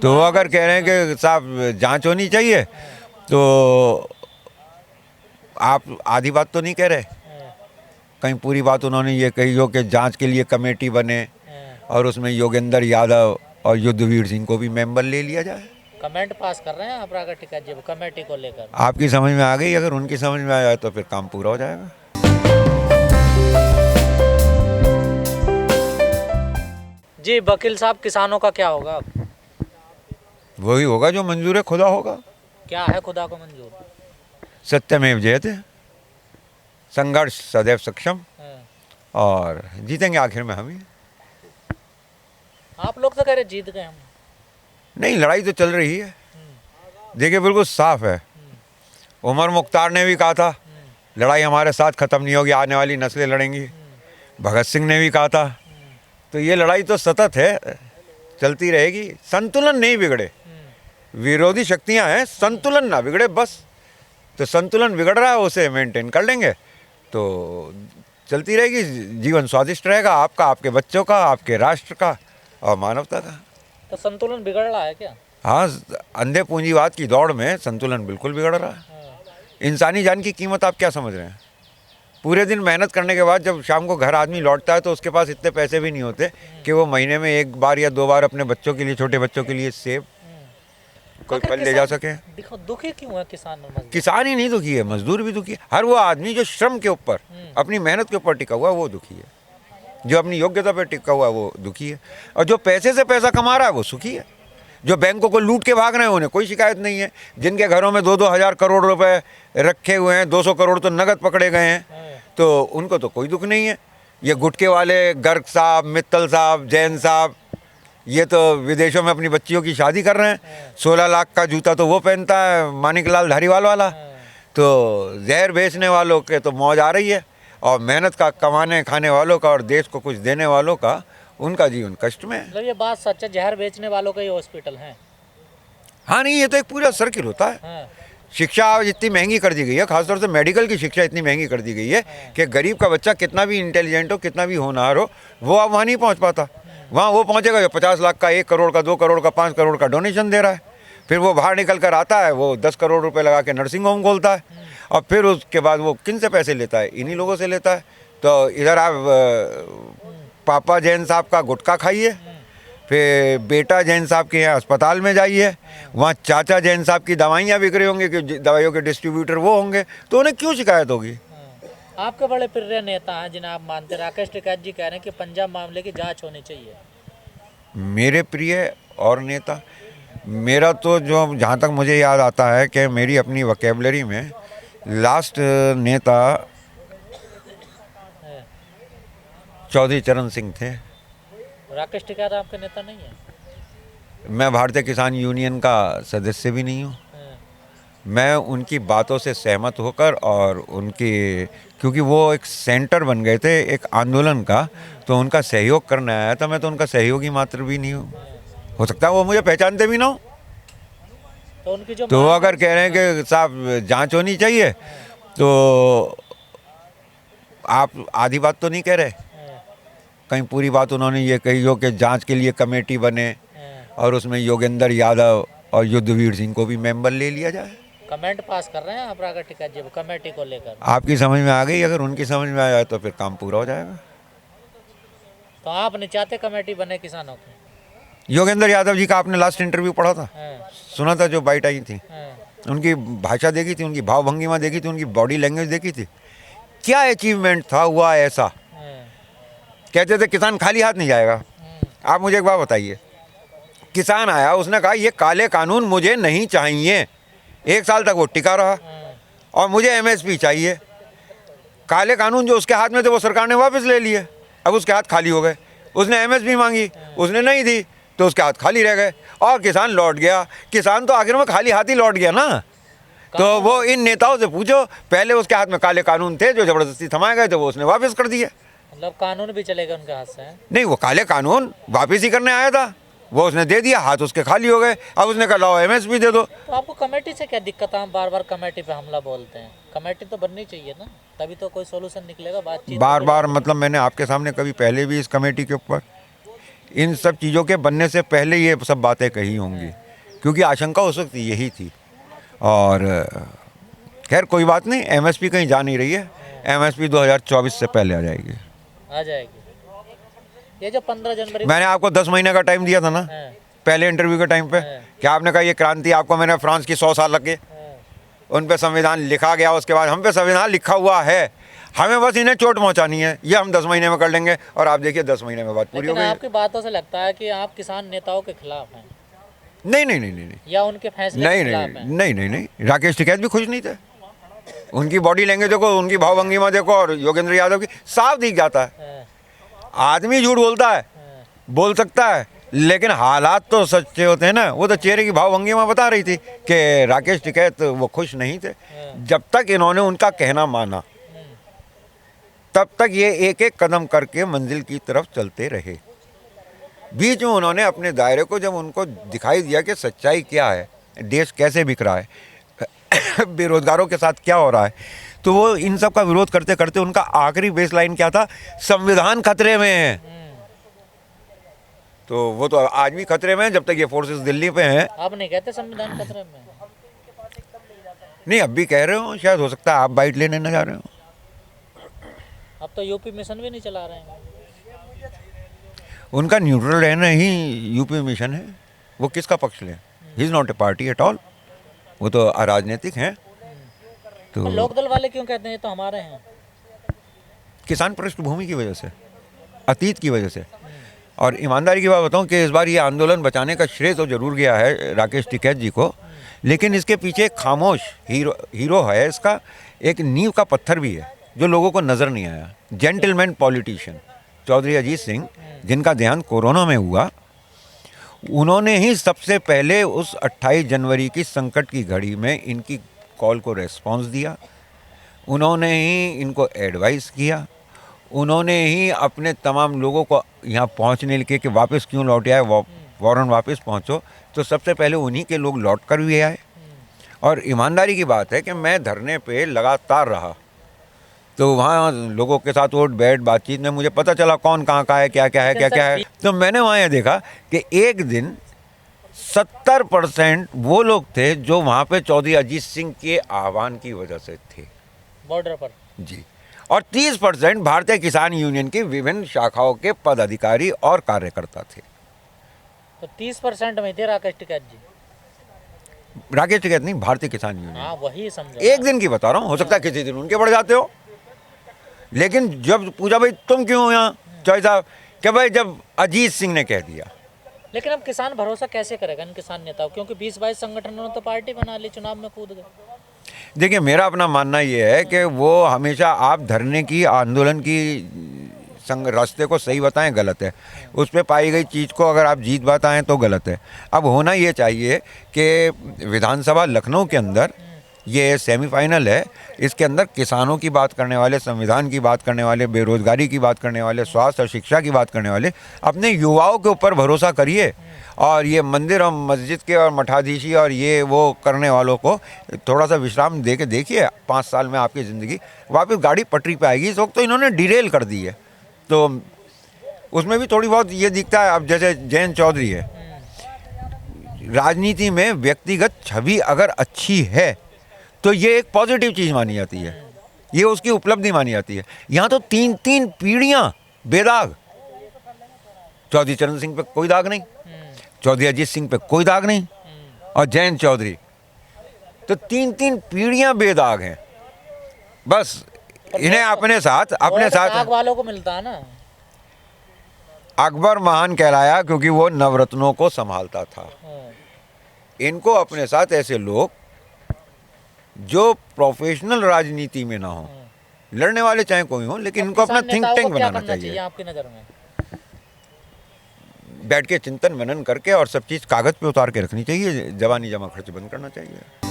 तो वो अगर कह रहे हैं कि साहब जांच होनी चाहिए, तो आप आधी बात तो नहीं कह रहे। कहीं पूरी बात उन्होंने ये कही हो कि जांच के लिए कमेटी बने और उसमें योगेंद्र यादव और युद्धवीर सिंह को भी मेंबर ले लिया जाए। कमेंट पास कर रहे हैं आप प्राकृतिक जी कमेटी को लेकर। आपकी समझ में आ गई, अगर उनकी समझ में आ जाए तो फिर काम पूरा हो जाएगा। जी वकील साहब, किसानों का क्या होगा? वही होगा जो मंजूर है, खुदा होगा। क्या है खुदा को मंजूर? सत्यमेव जयते, संघर्ष सदैव सक्षम, हाँ। और जीतेंगे आखिर में हम ही। आप लोग तो कह रहे जीत गए हम। नहीं, लड़ाई तो चल रही है। देखिए बिल्कुल साफ है। उमर मुख्तार ने भी कहा था लड़ाई हमारे साथ ख़त्म नहीं होगी, आने वाली नस्लें लड़ेंगी। भगत सिंह ने भी कहा था। तो ये लड़ाई तो सतत है, चलती रहेगी। संतुलन नहीं बिगड़े, विरोधी शक्तियां हैं, संतुलन ना बिगड़े बस। तो संतुलन बिगड़ रहा है, उसे मेंटेन कर लेंगे तो चलती रहेगी। जीवन स्वादिष्ट रहेगा, आपका, आपके बच्चों का, आपके राष्ट्र का और मानवता का। तो संतुलन बिगड़ रहा है क्या? हाँ, अंधे पूंजीवाद की दौड़ में संतुलन बिल्कुल बिगड़ रहा है। इंसानी जान की कीमत आप क्या समझ रहे हैं? पूरे दिन मेहनत करने के बाद जब शाम को घर आदमी लौटता है तो उसके पास इतने पैसे भी नहीं होते कि वो महीने में एक बार या दो बार अपने बच्चों के लिए, छोटे बच्चों के लिए सेब कोई फल ले जा सके। देखो दुखी क्यों है किसान और मजदूर? किसान ही नहीं दुखी है, मजदूर भी दुखी है। हर वो आदमी जो श्रम के ऊपर, अपनी मेहनत के ऊपर टिका हुआ है, वो दुखी है। जो अपनी योग्यता पर टिका हुआ है वो दुखी है। और जो पैसे से पैसा कमा रहा है वो सुखी है। जो बैंकों को लूट के भाग रहे हैं उन्हें कोई शिकायत नहीं है। जिनके घरों में 2-2 हज़ार करोड़ रुपए रखे हुए हैं, 200 करोड़ तो नगद पकड़े गए हैं, तो उनको तो कोई दुख नहीं है। ये गुटके वाले गर्ग साहब, मित्तल साहब, जैन साहब, ये तो विदेशों में अपनी बच्चियों की शादी कर रहे हैं। 16 लाख का जूता तो वो पहनता है, मानिकलाल धारीवाल वाला। तो जहर बेचने वालों के तो मौज आ रही है, और मेहनत का कमाने खाने वालों का और देश को कुछ देने वालों का, उनका जीवन कष्ट में है। मतलब ये बात सच है, जहर बेचने वालों का ही हॉस्पिटल है। हाँ नहीं, ये तो एक पूरा सर्किल होता है। हाँ। शिक्षा आज इतनी महंगी कर दी गई है, खासतौर से मेडिकल की शिक्षा इतनी महंगी कर दी गई है कि गरीब का बच्चा कितना भी इंटेलिजेंट हो, कितना भी होनहार हो, वो अब वहाँ नहीं पहुँच पाता। वहाँ वो पहुँचेगा जो 50 लाख का, 1 करोड़ का, 2 करोड़ का, 5 करोड़ का डोनेशन दे रहा है। फिर वो बाहर निकल कर आता है, वो 10 करोड़ रुपए लगा के नर्सिंग होम खोलता है, और फिर उसके बाद वो किन से पैसे लेता है? इन्हीं लोगों से लेता है। तो इधर आप पापा जैन साहब का गुटखा खाइए, फिर बेटा जैन साहब के यहाँ अस्पताल में जाइए, वहाँ चाचा जैन साहब की दवाइयाँ बिक रही होंगी कि दवाइयों के डिस्ट्रीब्यूटर वो होंगे, तो उन्हें क्यों शिकायत होगी? आपके बड़े प्रिय नेता हैं जिन्हें आप मानते, राकेश टिकैत जी कह रहे हैं कि पंजाब मामले की जांच होनी चाहिए। मेरे प्रिय और नेता, मेरा तो जो जहाँ तक मुझे याद आता है कि मेरी अपनी वोकैबुलरी में लास्ट नेता चौधरी चरण सिंह थे। राकेश टिकैत आपके नेता नहीं है? मैं भारतीय किसान यूनियन का सदस्य भी नहीं हूँ। मैं उनकी बातों से सहमत होकर, और उनकी, क्योंकि वो एक सेंटर बन गए थे एक आंदोलन का, तो उनका सहयोग करने आया था। मैं तो उनका सहयोगी मात्र भी नहीं हूँ। हो सकता है वो मुझे पहचानते भी ना हो। तो उनकी जो तो अगर कह रहे हैं कि साहब जांच होनी चाहिए, तो आप आधी बात तो नहीं कह रहे। कहीं पूरी बात उन्होंने ये कही हो कि जांच के लिए कमेटी बने और उसमें योगेंद्र यादव और युद्धवीर सिंह को भी मेंबर ले लिया जाए। कमेंट पास कर रहे हैं आप प्राकृतिक जी कमेटी को लेकर। आपकी समझ में आ गई, अगर उनकी समझ में आ जाए तो फिर काम पूरा हो जाएगा। तो आप नहीं चाहते कमेटी बने किसानों की? योगेंद्र यादव जी का आपने लास्ट इंटरव्यू पढ़ा था, सुना था, जो बाइट आई थी, उनकी भाषा देखी थी, उनकी भाव भंगिमा देखी थी, उनकी बॉडी लैंग्वेज देखी थी। क्या अचीवमेंट था हुआ ऐसा? कहते थे किसान खाली हाथ नहीं जाएगा। आप मुझे एक बात बताइए, किसान आया, उसने कहा ये काले कानून मुझे नहीं चाहिए। 1 साल तक वो टिका रहा, और मुझे एमएसपी चाहिए। काले कानून जो उसके हाथ में थे वो सरकार ने वापस ले लिए, अब उसके हाथ खाली हो गए। उसने एमएसपी मांगी, उसने नहीं दी, तो उसके हाथ खाली रह गए, और किसान लौट गया। किसान तो आखिर में खाली हाथ ही लौट गया ना। तो वो इन नेताओं से पूछो, पहले उसके हाथ में काले कानून थे जो जबरदस्ती थमाए गए थे, वो उसने वापस कर दिए। मतलब कानून भी चलेगा उनके हाथ से? नहीं, वो काले कानून वापस ही करने आया था, वो उसने दे दिया, हाथ उसके खाली हो गए। अब उसने कहा लाओ एमएसपी दे दो। तो आपको कमेटी से क्या दिक्कत है? हम बार बार कमेटी पे हमला बोलते हैं। कमेटी तो बननी चाहिए ना, तभी तो कोई सोल्यूशन निकलेगा, बातचीत। बार बार मतलब मैंने आपके सामने कभी पहले भी इस कमेटी के ऊपर इन सब चीज़ों के बनने से पहले ये सब बातें कही होंगी, क्योंकि आशंका उस वक्त यही थी। और खैर कोई बात नहीं, एमएसपी कहीं जा नहीं रही है, एमएसपी 2024 से पहले आ जाएगी। आ जाएगी। ये जो 15 जनवरी मैंने आपको 10 महीने का टाइम दिया था ना हाँ, पहले इंटरव्यू के टाइम पे, क्या आपने कहा ये क्रांति आपको मैंने फ्रांस की 100 साल लगे, हाँ, उन पे संविधान लिखा गया, उसके बाद हम पे संविधान लिखा हुआ है, हमें बस इन्हें चोट पहुंचानी है, ये हम 10 महीने में कर लेंगे। और आप देखिए 10 महीने में बात पूरी हो लेकिन गई। आपकी बातों से लगता है कि आप किसान नेताओं के खिलाफ हैं नहीं नहीं नहीं नहीं नहीं या उनके फैसले नहीं के नहीं खिलाफ हैं। नहीं नहीं नहीं राकेश टिकैत भी खुश नहीं थे। उनकी बॉडी लैंग्वेज देखो, उनकी भावभंगिमा देखो, और योगेंद्र यादव की साफ दिख जाता है। हाँ, आदमी झूठ बोलता है, हाँ, बोल सकता है, लेकिन हालात तो सच्चे होते हैं ना। वो तो चेहरे की भावभंगिमा बता रही थी कि राकेश टिकैत वो खुश नहीं थे। जब तक इन्होंने उनका कहना माना तब तक ये एक एक कदम करके मंजिल की तरफ चलते रहे। बीच में उन्होंने अपने दायरे को जब उनको दिखाई दिया कि सच्चाई क्या है, देश कैसे बिक रहा है, बेरोजगारों के साथ क्या हो रहा है, तो वो इन सब का विरोध करते करते उनका आखिरी बेस लाइन क्या था, संविधान खतरे में है। तो वो तो आज भी खतरे में है जब तक ये फोर्सेस दिल्ली पे हैं। आप नहीं कहते संविधान खतरे में? नहीं, अब भी कह रहे हो, शायद हो सकता है आप बाइट लेने न जा रहे हो। अब तो यूपी मिशन भी नहीं चला रहे हैं। उनका न्यूट्रल रहना ही यूपी मिशन है। वो किसका पक्ष लें? He is not a party at all, वो तो अराजनीतिक हैं। तो पर लोकदल वाले क्यों कहते हैं ये तो हमारे हैं? किसान पृष्ठभूमि की वजह से, अतीत की वजह से। और ईमानदारी की बात बताऊं कि इस बार ये आंदोलन बचाने का श्रेय तो जरूर गया है राकेश टिकैत जी को, लेकिन इसके पीछे एक खामोश हीरो है, इसका एक नींव का पत्थर भी है जो लोगों को नज़र नहीं आया। जेंटलमैन पॉलिटिशियन चौधरी अजीत सिंह, जिनका देहांत कोरोना में हुआ, उन्होंने ही सबसे पहले उस 28 जनवरी की संकट की घड़ी में इनकी कॉल को रेस्पॉन्स दिया। उन्होंने ही इनको एडवाइस किया, उन्होंने ही अपने तमाम लोगों को यहाँ पहुँचने के कि वापस क्यों लौटे आए, फ़ौरन वापस पहुँचो। तो सबसे पहले उन्हीं के लोग लौट कर भी आए। और ईमानदारी की बात है कि मैं धरने पे लगातार रहा, तो वहाँ लोगों के साथ उठ बैठ बातचीत में मुझे पता चला कौन कहाँ का है, क्या क्या है, क्या क्या है। तो मैंने वहाँ ये देखा कि एक दिन 70% वो लोग थे जो वहाँ पे चौधरी अजीत सिंह के आह्वान की वजह से थे बॉर्डर पर जी, और 30% भारतीय किसान यूनियन की विभिन्न शाखाओं के पदाधिकारी और कार्यकर्ता थे। तो 30% में थे राकेश टिकैत जी। राकेश टिकैत नहीं, भारतीय किसान यूनियन। हाँ वही समझो। एक दिन की बता रहा हूँ, हो सकता है किसी दिन उनके बढ़ जाते हो, लेकिन जब पूछा भाई तुम क्यों हो यहाँ चौधरी साहब, क्या भाई जब अजीत सिंह ने कह दिया। लेकिन अब किसान भरोसा कैसे करेगा इन किसान नेताओं, क्योंकि 20-22 संगठनों ने तो पार्टी बना ली, चुनाव में कूद गए। देखिए, मेरा अपना मानना ये है कि वो हमेशा आप धरने की, आंदोलन की रास्ते को सही बताएं, गलत है। उस पर पाई गई चीज़ को अगर आप जीत बताएं तो गलत है। अब होना ये चाहिए कि विधानसभा लखनऊ के अंदर ये सेमीफाइनल है, इसके अंदर किसानों की बात करने वाले, संविधान की बात करने वाले, बेरोजगारी की बात करने वाले, स्वास्थ्य और शिक्षा की बात करने वाले अपने युवाओं के ऊपर भरोसा करिए। और ये मंदिर और मस्जिद के और मठाधीशी और ये वो करने वालों को थोड़ा सा विश्राम दे के देखिए, 5 साल में आपकी ज़िंदगी वापस गाड़ी पटरी पे आएगी। इस वक्त तो इन्होंने डिरेल कर दी है, तो उसमें भी थोड़ी बहुत ये दिखता है। अब जैसे जयंत चौधरी है, राजनीति में व्यक्तिगत छवि अगर अच्छी है तो ये एक पॉजिटिव चीज़ मानी जाती है, ये उसकी उपलब्धि मानी जाती है। यहाँ तो 3-3 पीढ़ियाँ बेदाग, चौधरी चरण सिंह पे कोई दाग नहीं, चौधरी अजीत सिंह पे कोई दाग नहीं, और जयंत चौधरी तो 3-3 पीढ़ियाँ बेदाग हैं। बस इन्हें अपने साथ दाग वालों को मिलता है ना। अकबर महान कहलाया क्योंकि वो नवरत्नों को संभालता था। इनको अपने साथ ऐसे लोग जो प्रोफेशनल राजनीति में ना हो, लड़ने वाले चाहे कोई हो, लेकिन इनको अपना थिंक टैंक बनाना चाहिए। आपकी नज़र में बैठ के चिंतन मनन करके और सब चीज़ कागज़ पे उतार के रखनी चाहिए, जवानी जमा खर्च बंद करना चाहिए।